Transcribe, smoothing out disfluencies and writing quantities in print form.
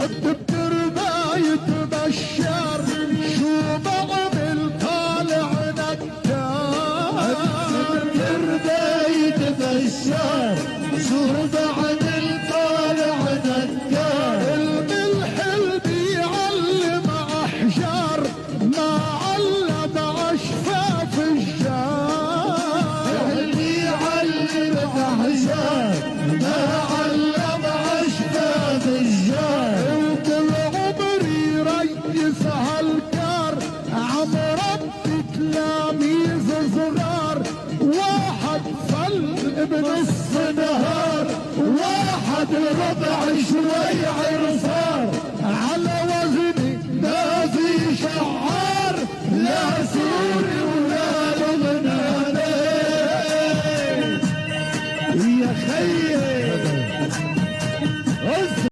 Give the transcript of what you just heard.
بتربى يتبشر شو بعمل طالع نكار. بتربى يتبشر شو بعمل طالع نكار. الملح اللي بيعلم احجار ما علم اشفاف الجار. اللي يعلم احجار ما علم اشفاف الجار. وكل عمري ريس هالكار عم ربي تلاميذ صغار. واحد فل بنص نهار واحد ربع شوي عرفار. على وزني ما في شعار لا سوري ولا لبناني. يا خيي